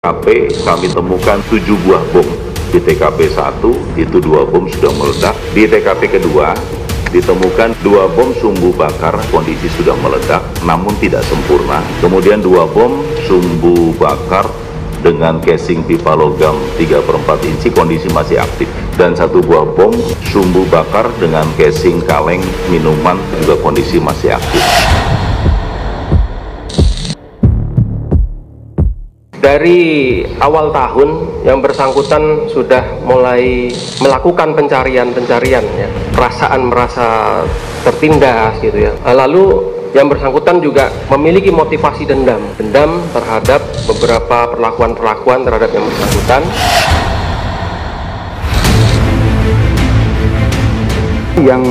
TKP kami temukan 7 buah bom. Di TKP 1 itu 2 bom sudah meledak. Di TKP kedua ditemukan 2 bom sumbu bakar, kondisi sudah meledak namun tidak sempurna. Kemudian 2 bom sumbu bakar dengan casing pipa logam 3/4 inci, kondisi masih aktif. Dan 1 buah bom sumbu bakar dengan casing kaleng minuman, juga kondisi masih aktif. Dari awal tahun yang bersangkutan sudah mulai melakukan pencarian ya. Perasaan merasa tertindas gitu ya. Lalu yang bersangkutan juga memiliki motivasi dendam terhadap beberapa perlakuan terhadap yang bersangkutan. Yang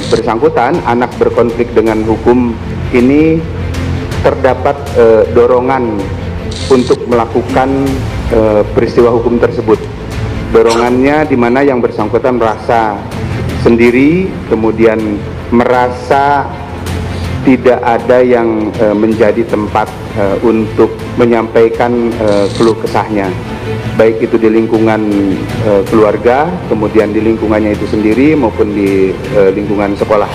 bersangkutan, anak berkonflik dengan hukum ini terdapat dorongan untuk melakukan peristiwa hukum tersebut. Dorongannya di mana yang bersangkutan merasa sendiri, kemudian merasa tidak ada yang menjadi tempat untuk menyampaikan keluh kesahnya, baik itu di lingkungan keluarga, kemudian di lingkungannya itu sendiri maupun di lingkungan sekolah.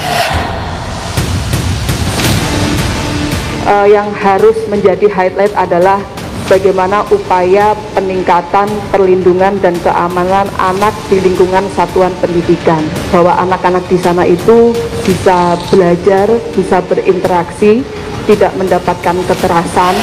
Yang harus menjadi highlight adalah bagaimana upaya peningkatan perlindungan dan keamanan anak di lingkungan satuan pendidikan, bahwa anak-anak di sana itu bisa belajar, bisa berinteraksi, tidak mendapatkan kekerasan.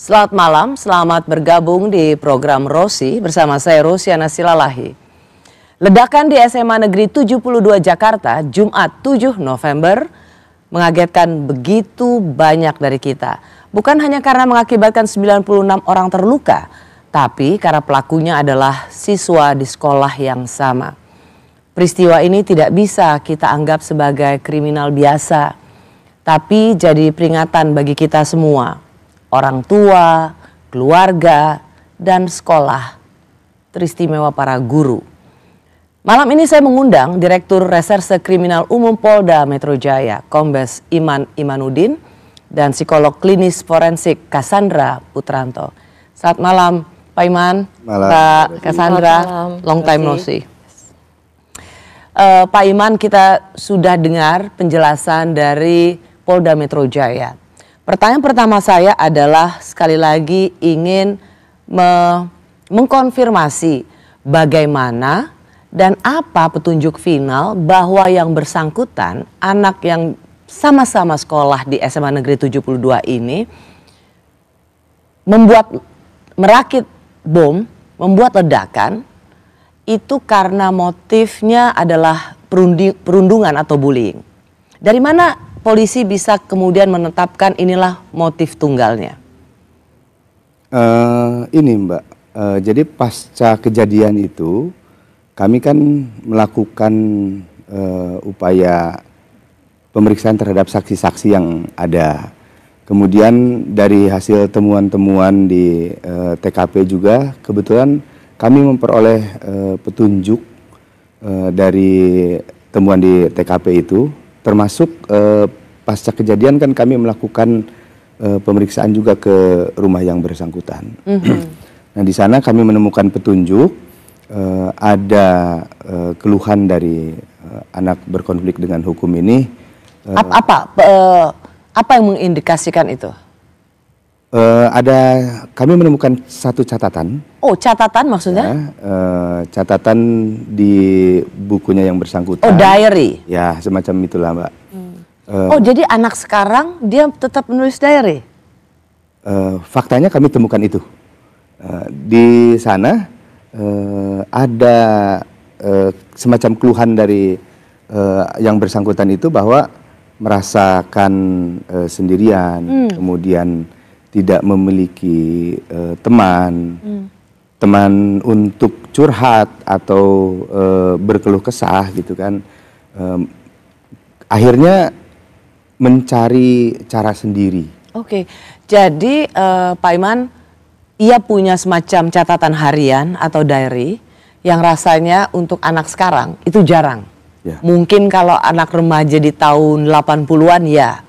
Selamat malam, selamat bergabung di program Rosi bersama saya Rosiana Silalahi. Ledakan di SMA Negeri 72 Jakarta, Jumat 7 November, mengagetkan begitu banyak dari kita. Bukan hanya karena mengakibatkan 96 orang terluka, tapi karena pelakunya adalah siswa di sekolah yang sama. Peristiwa ini tidak bisa kita anggap sebagai kriminal biasa, tapi jadi peringatan bagi kita semua. Orang tua, keluarga, dan sekolah, teristimewa para guru. Malam ini saya mengundang Direktur Reserse Kriminal Umum Polda Metro Jaya, Kombes Iman Imanuddin, dan psikolog klinis forensik Cassandra Putranto. Selamat malam Pak Iman, Malam. Pak Cassandra, long time no see. Pak Iman, kita sudah dengar penjelasan dari Polda Metro Jaya. Pertanyaan pertama saya adalah sekali lagi ingin mengkonfirmasi bagaimana dan apa petunjuk final bahwa yang bersangkutan, anak yang sama-sama sekolah di SMA Negeri 72 ini merakit bom, membuat ledakan itu karena motifnya adalah perundungan atau bullying. Dari mana polisi bisa kemudian menetapkan inilah motif tunggalnya? Ini Mbak, jadi pasca kejadian itu kami kan melakukan upaya pemeriksaan terhadap saksi-saksi yang ada. Kemudian dari hasil temuan-temuan di TKP juga kebetulan kami memperoleh petunjuk dari temuan di TKP itu. Termasuk pasca kejadian kan kami melakukan pemeriksaan juga ke rumah yang bersangkutan. Nah di sana kami menemukan petunjuk ada keluhan dari anak berkonflik dengan hukum ini. Apa yang mengindikasikan itu? Kami menemukan satu catatan. Oh, catatan maksudnya? Catatan di bukunya yang bersangkutan. Oh, diary? Ya, semacam itulah, Mbak. Oh, jadi anak sekarang dia tetap menulis diary? Faktanya kami temukan itu. Di sana ada semacam keluhan dari yang bersangkutan itu bahwa merasakan sendirian, kemudian tidak memiliki teman untuk curhat atau berkeluh kesah gitu kan. Akhirnya mencari cara sendiri. Oke, jadi Pak Iman, ia punya semacam catatan harian atau diary yang rasanya untuk anak sekarang itu jarang. Ya. Mungkin kalau anak remaja di tahun 80-an ya,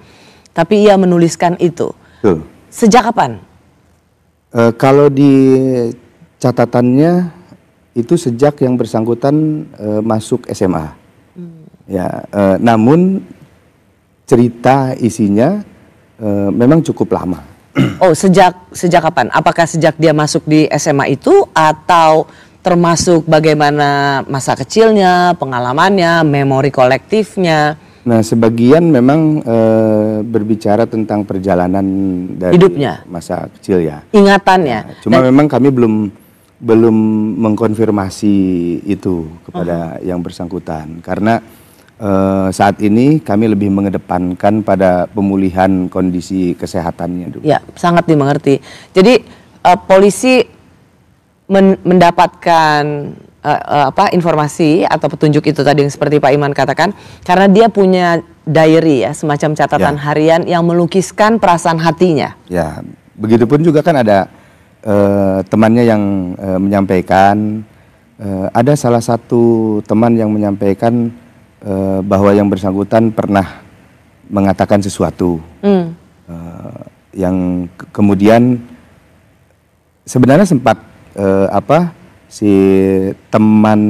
tapi ia menuliskan itu. Betul. Sejak kapan? Kalau di catatannya itu sejak yang bersangkutan masuk SMA. Ya, namun cerita isinya memang cukup lama. Oh, sejak kapan? Apakah sejak dia masuk di SMA itu atau termasuk bagaimana masa kecilnya, pengalamannya, memori kolektifnya? Nah, sebagian memang berbicara tentang perjalanan dari hidupnya, masa kecil ya. Ingatannya. Nah, cuma memang kami belum mengkonfirmasi itu kepada yang bersangkutan karena saat ini kami lebih mengedepankan pada pemulihan kondisi kesehatannya dulu. Ya, sangat dimengerti. Jadi polisi mendapatkan informasi atau petunjuk itu tadi yang seperti Pak Iman katakan karena dia punya diary ya, semacam catatan harian yang melukiskan perasaan hatinya. Ya, begitupun juga kan ada temannya yang menyampaikan, ada salah satu teman yang menyampaikan bahwa yang bersangkutan pernah mengatakan sesuatu yang kemudian sebenarnya sempat si teman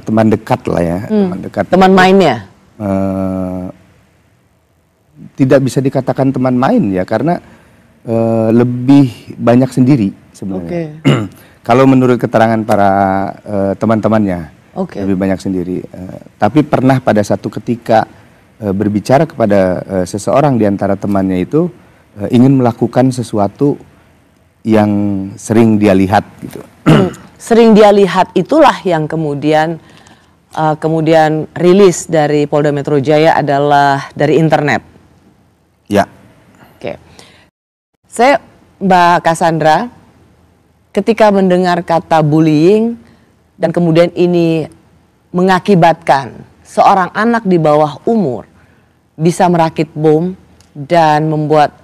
teman dekat lah ya, teman dekat, teman mainnya tidak bisa dikatakan teman main ya karena lebih banyak sendiri sebenarnya. Kalau menurut keterangan para teman-temannya lebih banyak sendiri. Tapi pernah pada satu ketika berbicara kepada seseorang di antara temannya itu ingin melakukan sesuatu yang sering dia lihat gitu. Sering dia lihat itulah yang kemudian rilis dari Polda Metro Jaya adalah dari internet. Ya. Oke. Saya Mbak Cassandra ketika mendengar kata bullying dan kemudian ini mengakibatkan seorang anak di bawah umur bisa merakit bom dan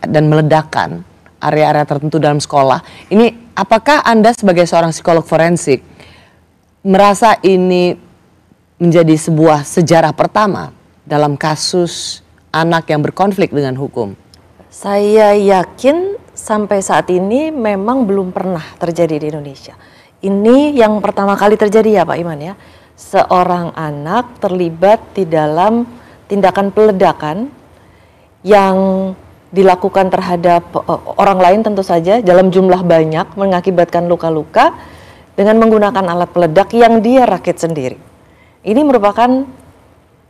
meledakkan area-area tertentu dalam sekolah. Ini apakah Anda sebagai seorang psikolog forensik merasa ini menjadi sebuah sejarah pertama dalam kasus anak yang berkonflik dengan hukum? Saya yakin sampai saat ini memang belum pernah terjadi di Indonesia. Ini yang pertama kali terjadi ya Pak Iman ya. Seorang anak terlibat di dalam tindakan peledakan yang dilakukan terhadap orang lain tentu saja dalam jumlah banyak mengakibatkan luka-luka dengan menggunakan alat peledak yang dia rakit sendiri. Ini merupakan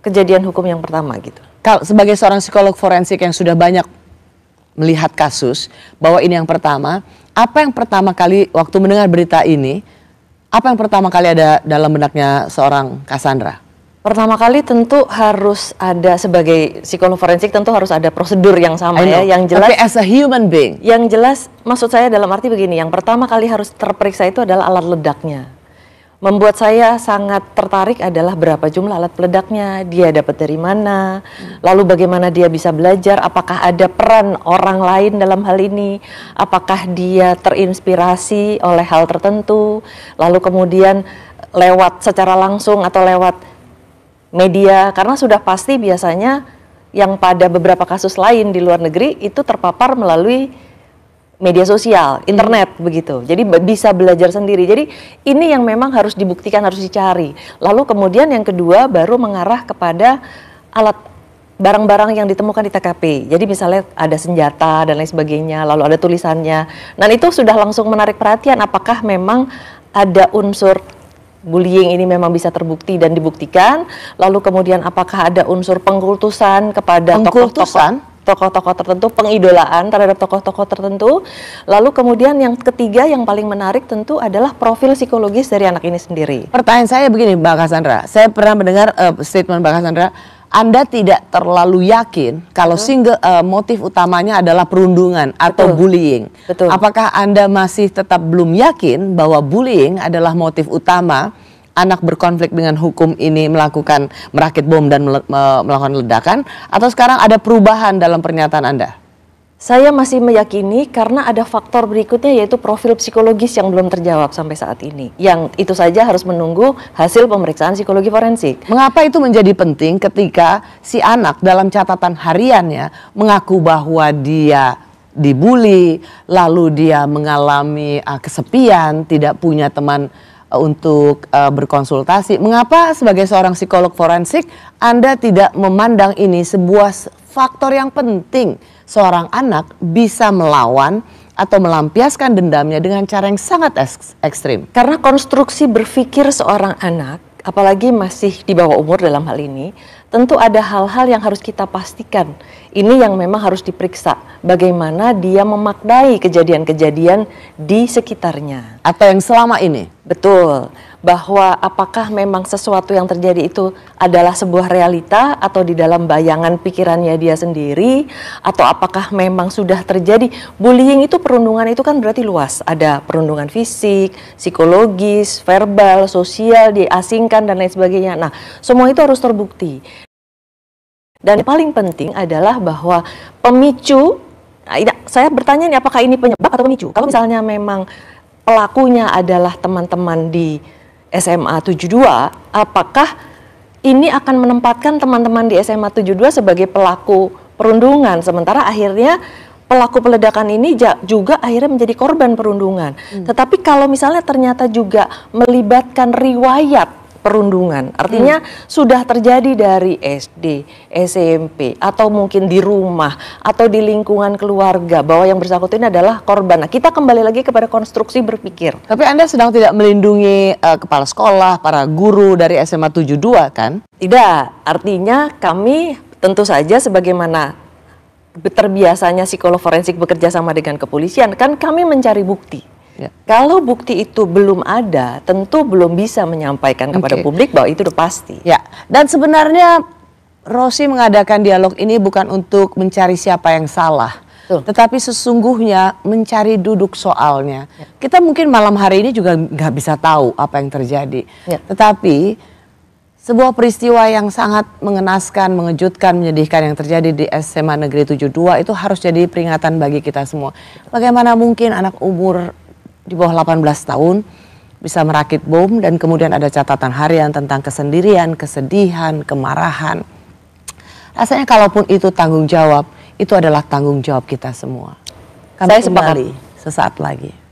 kejadian hukum yang pertama gitu. Kalau sebagai seorang psikolog forensik yang sudah banyak melihat kasus bahwa ini yang pertama, apa yang pertama kali waktu mendengar berita ini, apa yang pertama kali ada dalam benaknya seorang Cassandra? Pertama kali tentu harus ada, sebagai psikolog forensik tentu harus ada prosedur yang sama ya, yang jelas. Tapi as a human being, yang jelas maksud saya dalam arti begini, yang pertama kali harus terperiksa itu adalah alat ledaknya. Membuat saya sangat tertarik adalah berapa jumlah alat peledaknya, dia dapat dari mana, lalu bagaimana dia bisa belajar, apakah ada peran orang lain dalam hal ini, apakah dia terinspirasi oleh hal tertentu, lalu kemudian lewat secara langsung atau lewat media, karena sudah pasti biasanya yang pada beberapa kasus lain di luar negeri itu terpapar melalui media sosial, internet begitu. Jadi bisa belajar sendiri. Jadi ini yang memang harus dibuktikan, harus dicari. Lalu kemudian yang kedua baru mengarah kepada alat barang-barang yang ditemukan di TKP. Jadi misalnya ada senjata dan lain sebagainya, lalu ada tulisannya. Dan itu sudah langsung menarik perhatian apakah memang ada unsur bullying ini memang bisa terbukti dan dibuktikan. Lalu kemudian apakah ada unsur pengkultusan kepada tokoh-tokoh tertentu, pengidolaan terhadap tokoh-tokoh tertentu. Lalu kemudian yang ketiga yang paling menarik tentu adalah profil psikologis dari anak ini sendiri. Pertanyaan saya begini Mbak Cassandra, saya pernah mendengar statement Mbak Cassandra, Anda tidak terlalu yakin kalau motif utamanya adalah perundungan atau bullying. Betul. Apakah Anda masih tetap belum yakin bahwa bullying adalah motif utama anak berkonflik dengan hukum ini merakit bom dan melakukan ledakan, atau sekarang ada perubahan dalam pernyataan Anda? Saya masih meyakini karena ada faktor berikutnya yaitu profil psikologis yang belum terjawab sampai saat ini. Yang itu saja harus menunggu hasil pemeriksaan psikologi forensik. Mengapa itu menjadi penting ketika si anak dalam catatan hariannya mengaku bahwa dia dibully, lalu dia mengalami kesepian, tidak punya teman untuk berkonsultasi. Mengapa sebagai seorang psikolog forensik Anda tidak memandang ini sebuah faktor yang penting seorang anak bisa melawan atau melampiaskan dendamnya dengan cara yang sangat ekstrim? Karena konstruksi berpikir seorang anak, apalagi masih di bawah umur dalam hal ini, tentu ada hal-hal yang harus kita pastikan. Ini yang memang harus diperiksa, bagaimana dia memaknai kejadian-kejadian di sekitarnya. Atau yang selama ini? Betul, bahwa apakah memang sesuatu yang terjadi itu adalah sebuah realita atau di dalam bayangan pikirannya dia sendiri, atau apakah memang sudah terjadi. Bullying itu, perundungan itu kan berarti luas, ada perundungan fisik, psikologis, verbal, sosial, diasingkan dan lain sebagainya. Nah, semua itu harus terbukti. Dan yang paling penting adalah bahwa pemicu, saya bertanya nih, apakah ini penyebab atau pemicu? Kalau misalnya memang pelakunya adalah teman-teman di SMA 72, apakah ini akan menempatkan teman-teman di SMA 72 sebagai pelaku perundungan, sementara akhirnya pelaku peledakan ini juga akhirnya menjadi korban perundungan. Tetapi kalau misalnya ternyata juga melibatkan riwayat perundungan, artinya sudah terjadi dari SD, SMP, atau mungkin di rumah, atau di lingkungan keluarga, bahwa yang bersangkutan ini adalah korban. Nah, kita kembali lagi kepada konstruksi berpikir. Tapi Anda sedang tidak melindungi kepala sekolah, para guru dari SMA 72 kan? Tidak, artinya kami tentu saja sebagaimana terbiasanya psikolog forensik bekerja sama dengan kepolisian, kan kami mencari bukti. Ya. Kalau bukti itu belum ada, tentu belum bisa menyampaikan kepada publik bahwa itu udah pasti. Ya, dan sebenarnya Rosi mengadakan dialog ini bukan untuk mencari siapa yang salah, tetapi sesungguhnya mencari duduk soalnya. Ya. Kita mungkin malam hari ini juga nggak bisa tahu apa yang terjadi, tetapi sebuah peristiwa yang sangat mengenaskan, mengejutkan, menyedihkan yang terjadi di SMA Negeri 72 itu harus jadi peringatan bagi kita semua. Bagaimana mungkin anak umur di bawah 18 tahun bisa merakit bom dan kemudian ada catatan harian tentang kesendirian, kesedihan, kemarahan. Rasanya kalaupun itu tanggung jawab, itu adalah tanggung jawab kita semua. Kami kembali sesaat lagi.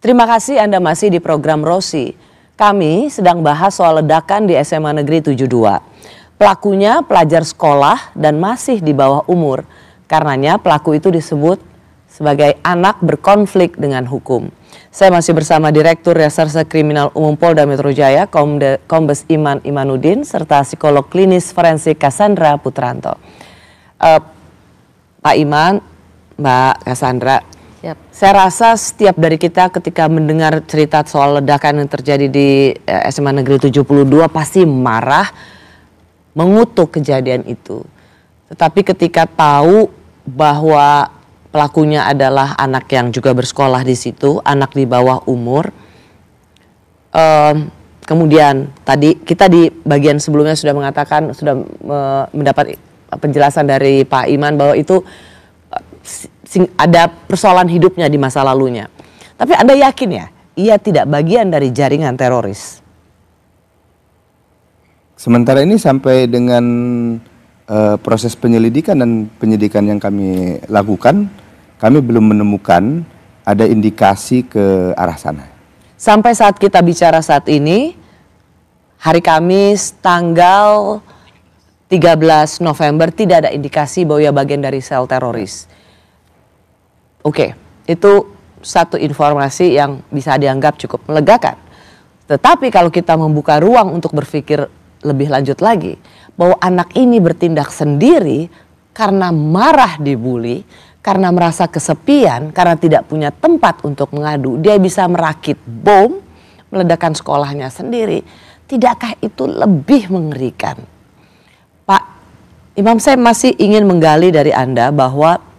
Terima kasih Anda masih di program Rosi. Kami sedang bahas soal ledakan di SMA Negeri 72. Pelakunya pelajar sekolah dan masih di bawah umur. Karenanya pelaku itu disebut sebagai anak berkonflik dengan hukum. Saya masih bersama Direktur Reserse Kriminal Umum Polda Metro Jaya, Kombes Iman Imanuddin, serta psikolog klinis forensik Cassandra Putranto. Pak Iman, Mbak Cassandra, saya rasa setiap dari kita ketika mendengar cerita soal ledakan yang terjadi di SMA Negeri 72 pasti marah, mengutuk kejadian itu. Tetapi ketika tahu bahwa pelakunya adalah anak yang juga bersekolah di situ, anak di bawah umur, kemudian tadi kita di bagian sebelumnya sudah mengatakan, sudah mendapat penjelasan dari Pak Iman bahwa itu ada persoalan hidupnya di masa lalunya. Tapi Anda yakin ya, ia tidak bagian dari jaringan teroris? Sementara ini sampai dengan proses penyelidikan dan penyidikan yang kami lakukan, kami belum menemukan ada indikasi ke arah sana. Sampai saat kita bicara saat ini, hari Kamis tanggal 13 November tidak ada indikasi bahwa ia bagian dari sel teroris. Oke, itu satu informasi yang bisa dianggap cukup melegakan. Tetapi kalau kita membuka ruang untuk berpikir lebih lanjut lagi, bahwa anak ini bertindak sendiri karena marah dibully, karena merasa kesepian, karena tidak punya tempat untuk mengadu, dia bisa merakit bom, meledakkan sekolahnya sendiri. Tidakkah itu lebih mengerikan? Pak Imam, saya masih ingin menggali dari Anda bahwa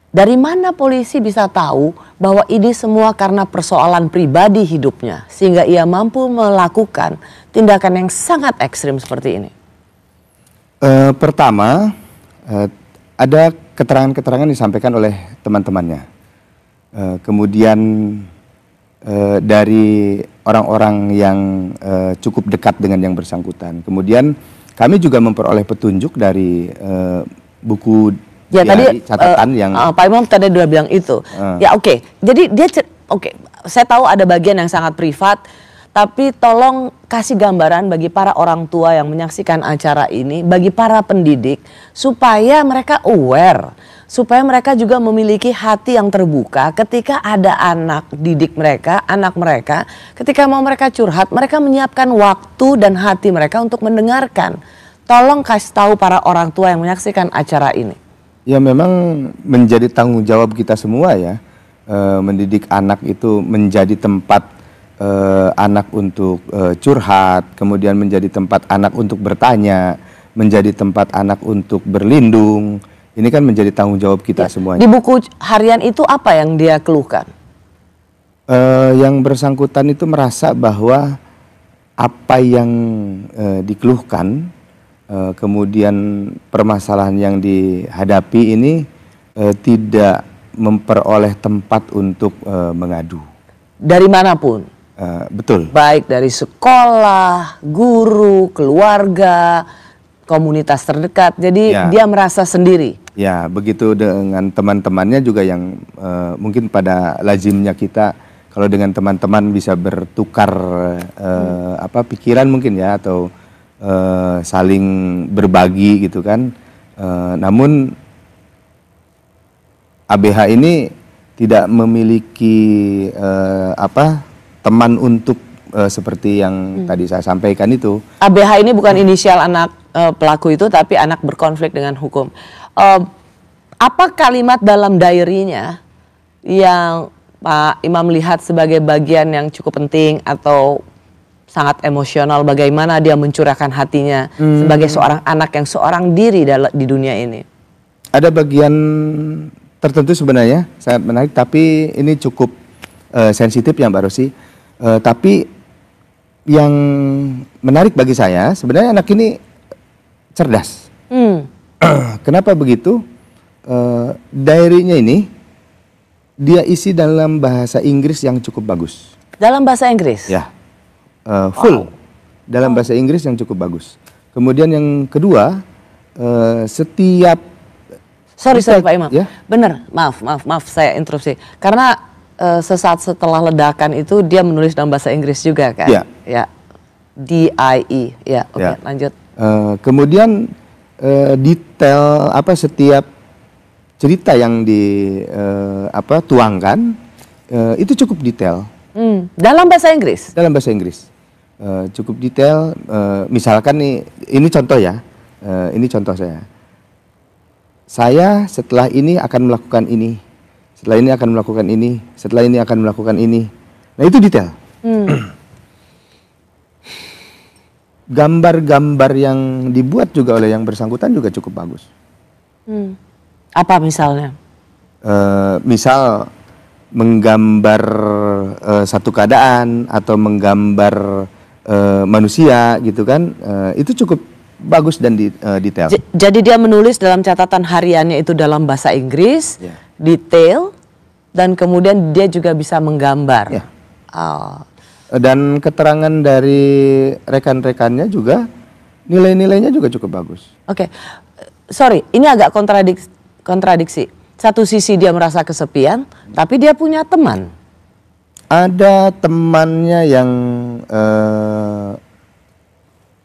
dari mana polisi bisa tahu bahwa ini semua karena persoalan pribadi hidupnya sehingga ia mampu melakukan tindakan yang sangat ekstrim seperti ini? Pertama, ada keterangan-keterangan disampaikan oleh teman-temannya. Kemudian dari orang-orang yang cukup dekat dengan yang bersangkutan. Kemudian kami juga memperoleh petunjuk dari buku ya tadi catatan yang Pak Imam tadi sudah bilang itu. Ya oke. Jadi dia saya tahu ada bagian yang sangat privat, tapi tolong kasih gambaran bagi para orang tua yang menyaksikan acara ini, bagi para pendidik supaya mereka aware, supaya mereka juga memiliki hati yang terbuka ketika ada anak didik mereka, anak mereka, ketika mau mereka curhat, mereka menyiapkan waktu dan hati mereka untuk mendengarkan. Tolong kasih tahu para orang tua yang menyaksikan acara ini. Ya memang menjadi tanggung jawab kita semua ya, mendidik anak itu menjadi tempat anak untuk curhat, kemudian menjadi tempat anak untuk bertanya, menjadi tempat anak untuk berlindung. Ini kan menjadi tanggung jawab kita semuanya. Di buku harian itu apa yang dia keluhkan? Yang bersangkutan itu merasa bahwa apa yang dikeluhkan, kemudian permasalahan yang dihadapi ini tidak memperoleh tempat untuk mengadu. Dari manapun? Betul. Baik dari sekolah, guru, keluarga, komunitas terdekat. Jadi dia merasa sendiri. Ya, begitu dengan teman-temannya juga yang mungkin pada lazimnya kita kalau dengan teman-teman bisa bertukar pikiran mungkin ya, atau saling berbagi gitu kan. Namun ABH ini tidak memiliki teman untuk seperti yang tadi saya sampaikan itu. ABH ini bukan inisial anak pelaku itu, tapi anak berkonflik dengan hukum. Apa kalimat dalam diary-nya yang Pak Imam lihat sebagai bagian yang cukup penting atau sangat emosional, bagaimana dia mencurahkan hatinya sebagai seorang anak yang seorang diri di dunia ini? Ada bagian tertentu sebenarnya sangat menarik, tapi ini cukup sensitif ya Mbak Rosi. Tapi yang menarik bagi saya sebenarnya anak ini cerdas. Kenapa begitu? Diary-nya ini dia isi dalam bahasa Inggris yang cukup bagus. Dalam bahasa Inggris? Ya. Full dalam bahasa Inggris yang cukup bagus. Kemudian yang kedua, setiap sorry Pak Imam, ya? Bener, maaf saya interupsi. Karena sesaat setelah ledakan itu dia menulis dalam bahasa Inggris juga kan? Iya. Ya. DIE. Ya, oke, Ya. lanjut. Kemudian detail setiap cerita yang tuangkan itu cukup detail. Dalam bahasa Inggris? Dalam bahasa Inggris. Cukup detail. Misalkan nih, ini contoh ya. Ini contoh saya. Saya setelah ini akan melakukan ini. Setelah ini akan melakukan ini. Setelah ini akan melakukan ini. Nah, itu detail. Gambar-gambar yang dibuat juga oleh yang bersangkutan juga cukup bagus. Apa misalnya? Misal menggambar satu keadaan atau menggambar manusia gitu kan, itu cukup bagus dan detail. Jadi dia menulis dalam catatan hariannya itu dalam bahasa Inggris, detail, dan kemudian dia juga bisa menggambar. Ya. Dan keterangan dari rekan-rekannya juga, nilai-nilainya juga cukup bagus. Oke. Sorry, ini agak kontradiksi. Satu sisi dia merasa kesepian, tapi dia punya teman. Ada temannya yang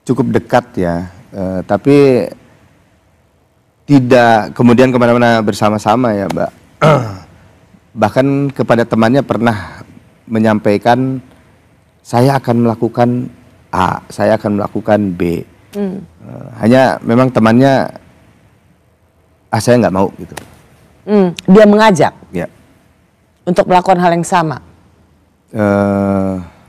cukup dekat ya, tapi tidak kemudian kemana-mana bersama-sama ya, Mbak. Bahkan kepada temannya pernah menyampaikan, saya akan melakukan A, saya akan melakukan B. Hanya memang temannya, saya nggak mau gitu. Dia mengajak Ya. untuk melakukan hal yang sama.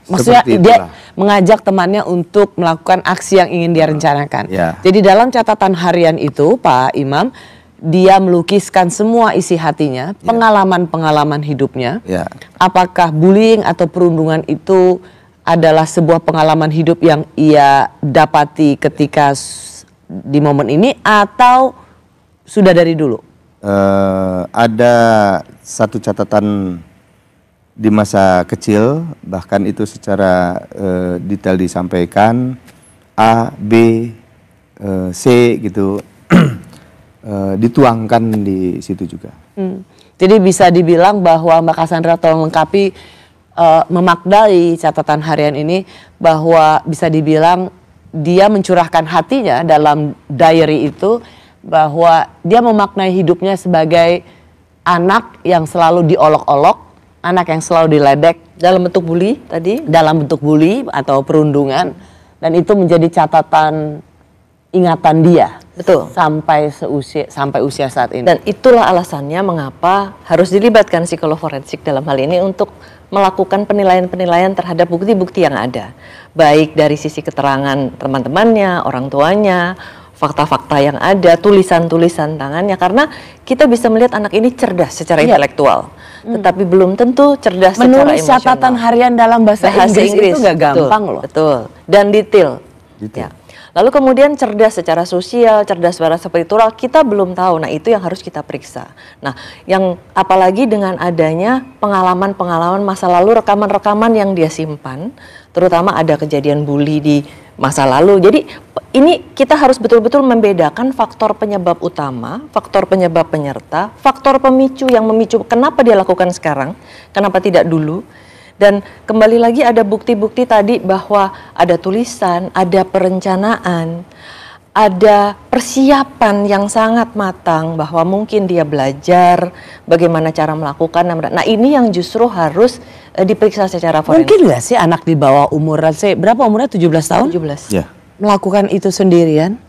Maksudnya Seperti dia itulah. mengajak temannya untuk melakukan aksi yang ingin dia rencanakan. Ya. Jadi dalam catatan harian itu, Pak Imam, dia melukiskan semua isi hatinya, pengalaman-pengalaman hidupnya. Ya. Apakah bullying atau perundungan itu adalah sebuah pengalaman hidup yang ia dapati ketika di momen ini atau sudah dari dulu? Ada satu catatan di masa kecil, bahkan itu secara detail disampaikan, A, B, C gitu, dituangkan di situ juga. Jadi bisa dibilang bahwa Mbak Cassandra tolong lengkapi, memaknai catatan harian ini bahwa bisa dibilang dia mencurahkan hatinya dalam diary itu, bahwa dia memaknai hidupnya sebagai anak yang selalu diolok-olok, anak yang selalu diledek Dalam bentuk bully tadi? dalam bentuk bully atau perundungan, dan itu menjadi catatan ingatan dia. Betul. Sampai usia saat ini. Dan itulah alasannya mengapa harus dilibatkan psikolog forensik dalam hal ini untuk melakukan penilaian-penilaian terhadap bukti-bukti yang ada. Baik dari sisi keterangan teman-temannya, orang tuanya, fakta-fakta yang ada, tulisan-tulisan tangannya. Karena kita bisa melihat anak ini cerdas secara intelektual, tetapi belum tentu cerdas secara Menulis emosional. catatan harian dalam bahasa Inggris itu gak gampang betul, loh. Betul, dan detail. Detail. Ya. Lalu kemudian cerdas secara sosial, cerdas secara spiritual, kita belum tahu. Nah, itu yang harus kita periksa. Nah, yang apalagi dengan adanya pengalaman-pengalaman masa lalu, rekaman-rekaman yang dia simpan, terutama ada kejadian bully di masa lalu. Jadi ini kita harus betul-betul membedakan faktor penyebab utama, faktor penyebab penyerta, faktor pemicu yang memicu kenapa dia lakukan sekarang, kenapa tidak dulu. Dan kembali lagi ada bukti-bukti tadi bahwa ada tulisan, ada perencanaan, ada persiapan yang sangat matang bahwa mungkin dia belajar bagaimana cara melakukan. Nah, ini yang justru harus diperiksa secara forensik. Mungkin gak sih anak di bawah umuran, berapa umurnya, 17 tahun? 17. Ya. Melakukan itu sendirian?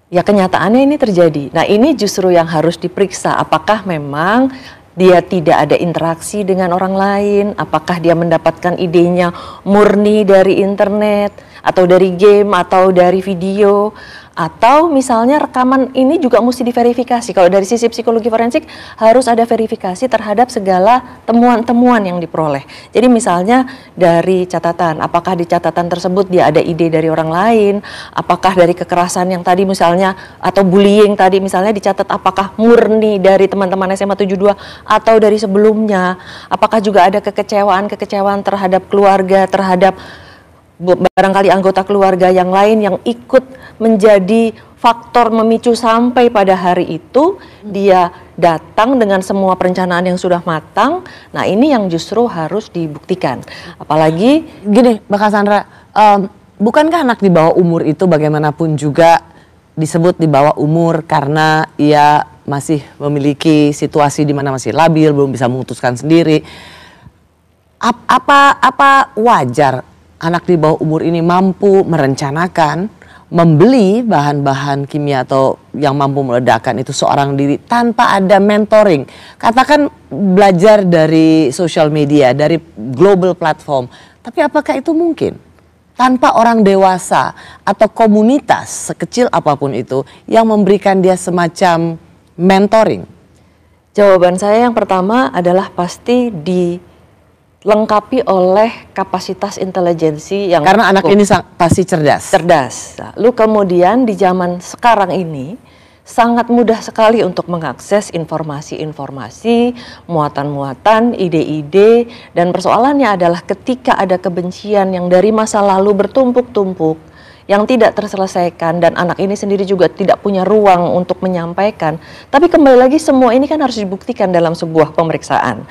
Ya, kenyataannya ini terjadi. Nah, ini justru yang harus diperiksa, apakah memang dia tidak ada interaksi dengan orang lain, apakah dia mendapatkan idenya murni dari internet, atau dari game, atau dari video, atau misalnya rekaman ini juga mesti diverifikasi. Kalau dari sisi psikologi forensik harus ada verifikasi terhadap segala temuan-temuan yang diperoleh. Jadi misalnya dari catatan, apakah di catatan tersebut dia ada ide dari orang lain, apakah dari kekerasan yang tadi misalnya, atau bullying tadi misalnya dicatat apakah murni dari teman-teman SMA 72 atau dari sebelumnya, apakah juga ada kekecewaan terhadap keluarga, terhadap barangkali anggota keluarga yang lain yang ikut menjadi faktor memicu sampai pada hari itu dia datang dengan semua perencanaan yang sudah matang. Nah ini yang justru harus dibuktikan. Apalagi Gini, Mbak Cassandra, bukankah anak di bawah umur itu bagaimanapun juga disebut di bawah umur karena ia masih memiliki situasi di mana masih labil, belum bisa memutuskan sendiri. Apa wajar anak di bawah umur ini mampu merencanakan, membeli bahan-bahan kimia atau yang mampu meledakkan itu seorang diri tanpa ada mentoring? Katakan belajar dari social media, dari global platform. Tapi apakah itu mungkin? Tanpa orang dewasa atau komunitas sekecil apapun itu yang memberikan dia semacam mentoring. jawaban saya yang pertama adalah pasti dilengkapi oleh kapasitas intelijensi yang Karena anak cukup. ini pasti cerdas. Cerdas. Lalu kemudian di zaman sekarang ini sangat mudah sekali untuk mengakses informasi-informasi, muatan-muatan, ide-ide, dan persoalannya adalah ketika ada kebencian yang dari masa lalu bertumpuk-tumpuk, yang tidak terselesaikan dan anak ini sendiri juga tidak punya ruang untuk menyampaikan. Tapi kembali lagi semua ini kan harus dibuktikan dalam sebuah pemeriksaan.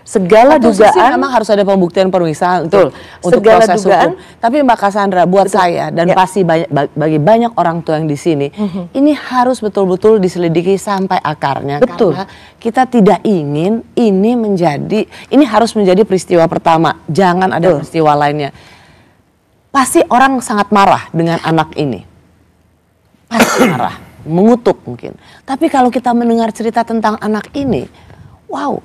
Segala Satu sisi dugaan memang harus ada pembuktian pemeriksaan untuk segala proses dugaan. hukum. Tapi Mbak Cassandra, buat saya dan pasti bagi banyak orang tua yang di sini, ini harus betul-betul diselidiki sampai akarnya. Betul. Karena kita tidak ingin ini harus menjadi peristiwa pertama. Jangan ada peristiwa lainnya. Pasti orang sangat marah dengan anak ini. Pasti marah, mengutuk mungkin. Tapi kalau kita mendengar cerita tentang anak ini, wow.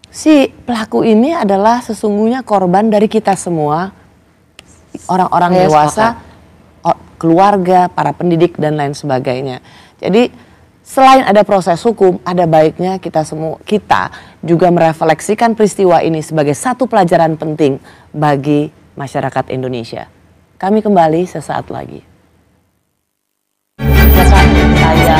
Si pelaku ini adalah sesungguhnya korban dari kita semua, orang-orang dewasa, keluarga, para pendidik dan lain sebagainya. Jadi selain ada proses hukum, ada baiknya kita juga merefleksikan peristiwa ini sebagai satu pelajaran penting bagi masyarakat Indonesia. Kami kembali sesaat lagi. Saya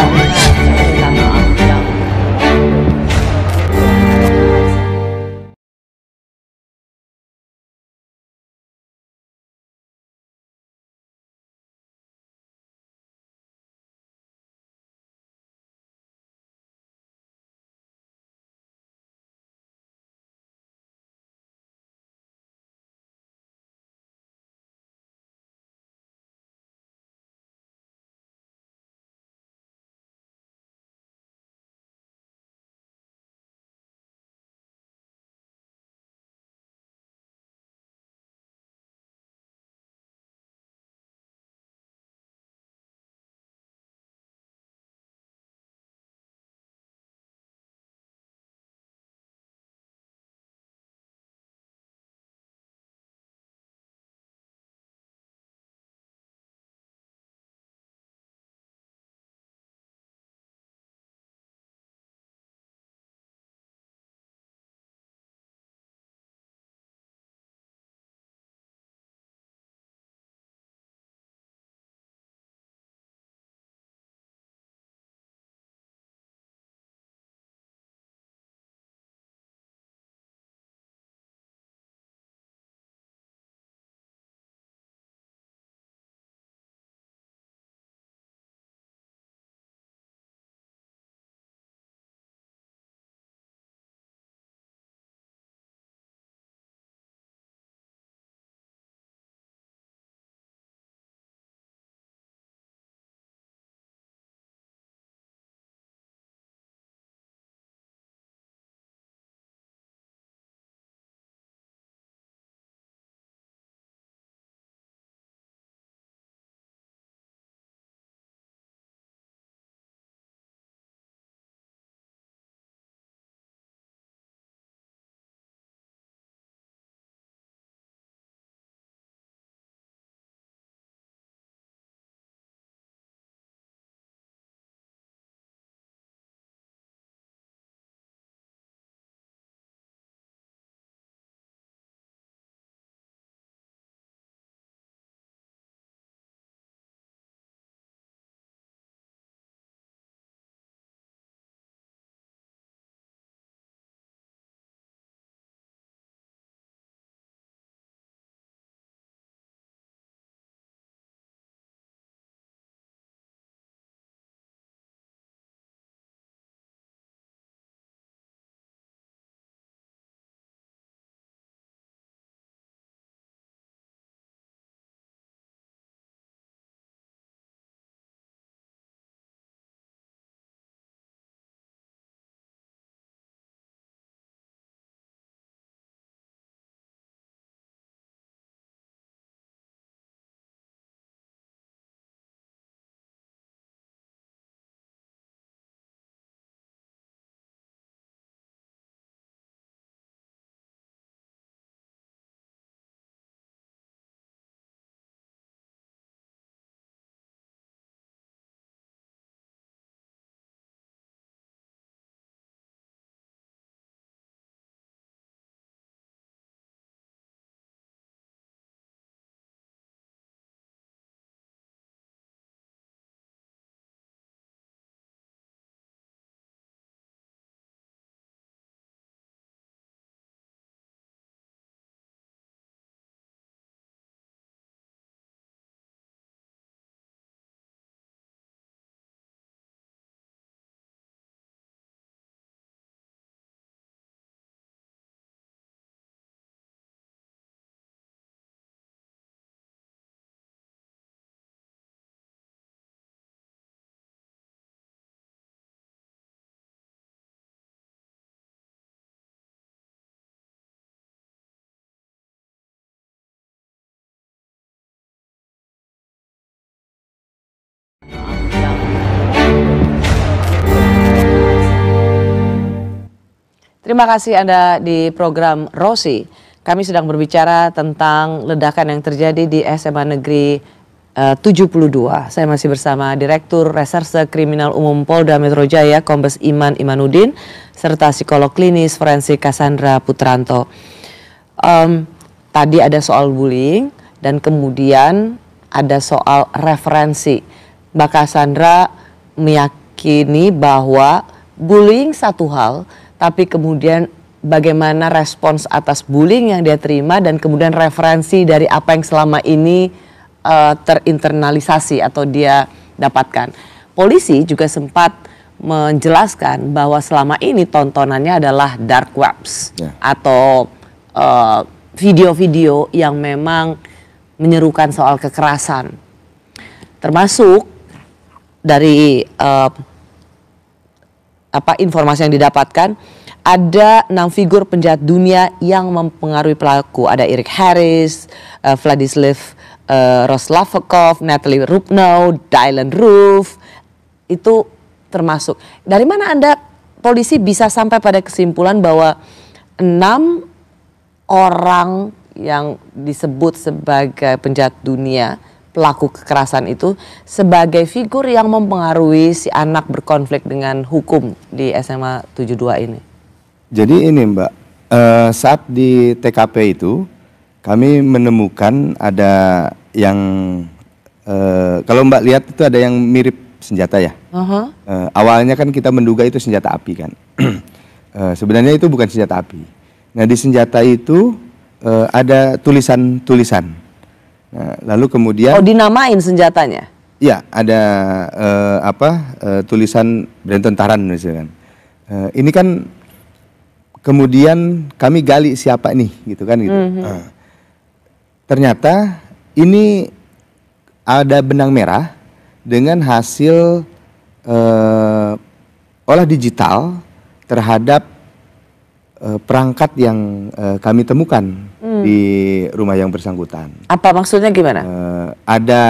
Terima kasih Anda di program Rosi. Kami sedang berbicara tentang ledakan yang terjadi di SMA Negeri 72. Saya masih bersama Direktur Reserse Kriminal Umum Polda Metro Jaya, Kombes Iman Imanuddin, serta psikolog klinis forensik Cassandra Putranto. Tadi ada soal bullying dan kemudian ada soal referensi. Mbak Cassandra meyakini bahwa bullying satu hal, tapi kemudian bagaimana respons atas bullying yang dia terima dan kemudian referensi dari apa yang selama ini terinternalisasi atau dia dapatkan. Polisi juga sempat menjelaskan bahwa selama ini tontonannya adalah dark webs atau video-video yang memang menyerukan soal kekerasan. Termasuk dari informasi yang didapatkan, ada 6 figur penjahat dunia yang mempengaruhi pelaku. Ada Eric Harris, Vladislav Roslavkov, Natalie Rupno, Dylan Roof, itu termasuk. Dari mana Anda, polisi, bisa sampai pada kesimpulan bahwa 6 orang yang disebut sebagai penjahat dunia, pelaku kekerasan itu, sebagai figur yang mempengaruhi si anak berkonflik dengan hukum di SMA 72 ini? Jadi ini Mbak, saat di TKP itu kami menemukan ada yang, kalau Mbak lihat itu ada yang mirip senjata ya. Awalnya kan kita menduga itu senjata api kan. Sebenarnya itu bukan senjata api. Nah di senjata itu ada tulisan-tulisan. Nah, lalu kemudian. Oh, dinamain senjatanya? Iya, ada tulisan brand tentaran misalkan. Ini kan kemudian kami gali siapa nih, gitu kan gitu. Ternyata ini ada benang merah dengan hasil olah digital terhadap perangkat yang kami temukan di rumah yang bersangkutan. Apa maksudnya gimana? Ada